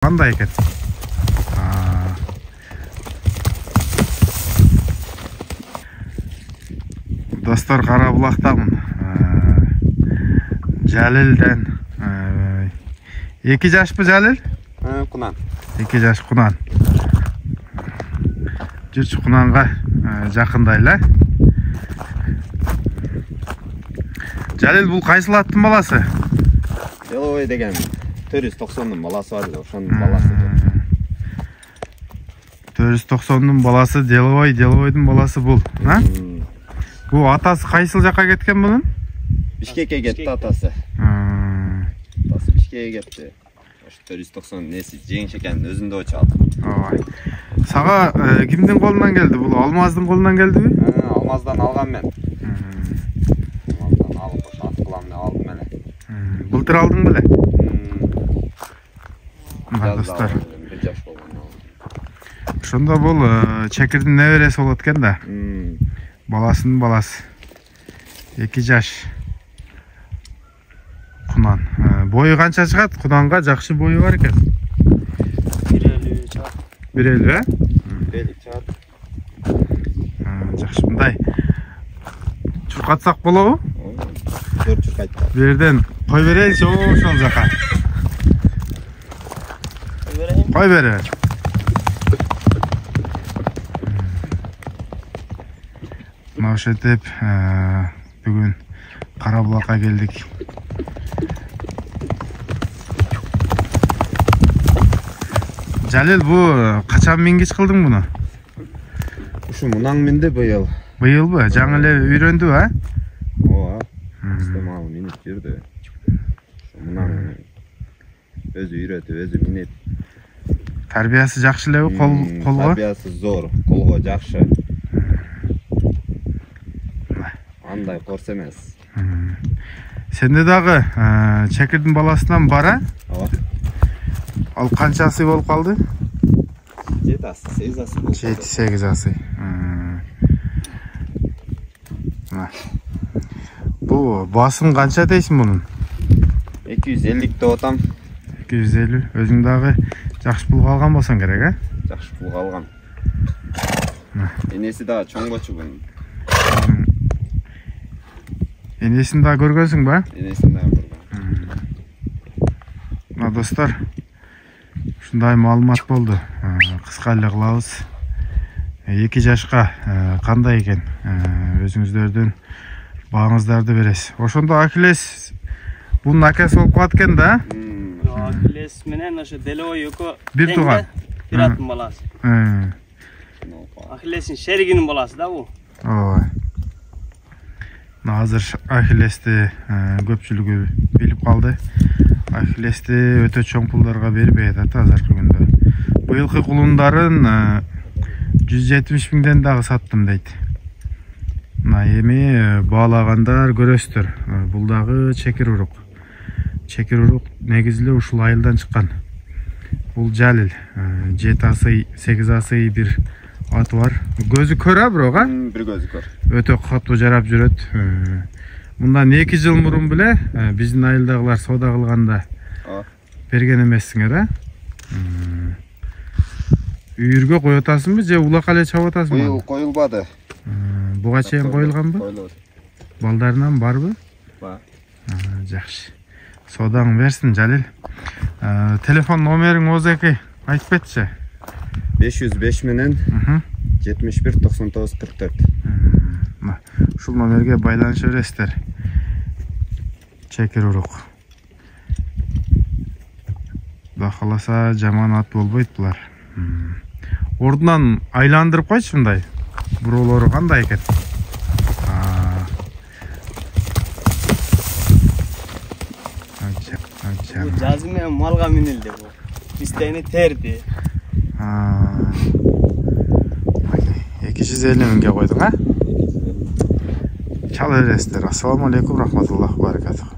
Qanday ekan? Dostlar, Qarabulaqdamın. Jalildan 2 yaşpı Jalil? Qunan. 2 yaş Qunan. Жүрчү Qunanга жакындайлы. Jalil, бул кайсыл аттын баласы? Деловой деген 490-дун баласы бар, ошонун баласы. 490-дун баласы Деловойдун баласы бул, а? Бул атасы кайсыл жакка кеткен бунун? Бишкекке кетти атасы. Атасы Бишкекке кетти. Ошо 490 неси жеңиш экенин өзүндө очалды. Ой. Сага кимдин колунан келди? Бул Алмаздын колунан келдиби? Алмаздан алган мен. Алмаздан алып ошо ат кылам деп алдым эле. Былтыр алдың беле? Достор. Бир жаш болгондо. Ошондо бул Чекирдин небереси болот экен да. Баласынын баласы. 2 жаш. Qunan. Boyu kança çıkat? Qunanга жакшы boyu var eкен. 1.50 чыгат. 1.50, а? 1.50 чыгат. Жакшы, мындай. Чуркатсак болобу? 4 чуркайтты. Бу жерден кой берейинчи, ошол жака. Кой берейин. Мына ошентип бүгүн Карабулакка келдик. Jalil, bu qachon mingish qilding buni? Ушу мунан минди быйыл. Быйылбы? Жаңы эле үйрөндү, а? Ооба. Истемал минип жүрдү. Мунан өзү үйрөтүп, өзү минет. Тарбиясы жакшы элеби, колго? Тарбиясы зор, колго жакшы. Андай корс эмес. Сенде дагы Чекирдин баласынан бар, а? Ооба. Ал канчасы болуп калды? 7 асы, 8 асы. 7-8 асы. Бу басым канча дейсиң мунун? 250 деп атам. 250. Өзүң дагы жакшы пулга алган болсоң керек, а? Жакшы пулга алгам. Энеси да чоңгочу бунун. Энесин да көргөнсүң ба? Энесин да көргөн. Достор, ушундай маалымат болду. Кыска эле кылабыз. 2 жашка кандай экен? Өзүңүздөрдүн бааңыздарды бересиз. Ошондо Ахиллес бунун акасы болуп калат экен да? Ахиллес менен ошо Деловой экөө бир тууган. Бир аттын баласы. Ахиллестин шеригинин баласы да бул. Ой. Азыр Ахиллести көпчүлүгү билип калды. Ахиллести өтө чоң пулдарга бербей атат азыркы күндө. Быйылкы кулундарын 170 миңден дагы саттым дейт. Мына эми баалагандар көрөсүздөр. Бул дагы чекир урук. Чекир урук негизи эле ушул айылдан чыккан. Бул Jalil 7 асы, 8 асы бир аты бар. Көзү көр, бирок, а? Бир көзү көр. Өтө катуу жарап жүрөт. Мындан 2 жыл мурун беле биздин айылдагылар соода кылганда берген эмессиңер, а? Үйүргө коюп атасыңбы же улакка эле чабып атасыңбы? Быйыл коюлбады. Буга чейин коюлганбы? Коюлбады. Балдарынан барбы? Бар. Жакшы. Соодаң берсин, Jalil. Телефон номериң озеки айтып кетчи. 505 менен 71 99 44. Ушул номерге байланыша бересиздер. Чекир урук. Кудай кааласа жаман ат болбойт булар. Ордунан айландырып койчу мындай. Буроолору кандай экен? Бул жазы менен малга минилди бул. Бистени терди. 250 миңге койдуң, а? Чала бересиздер. Ассаламу алейкум, рахматуллахи ва баракатух.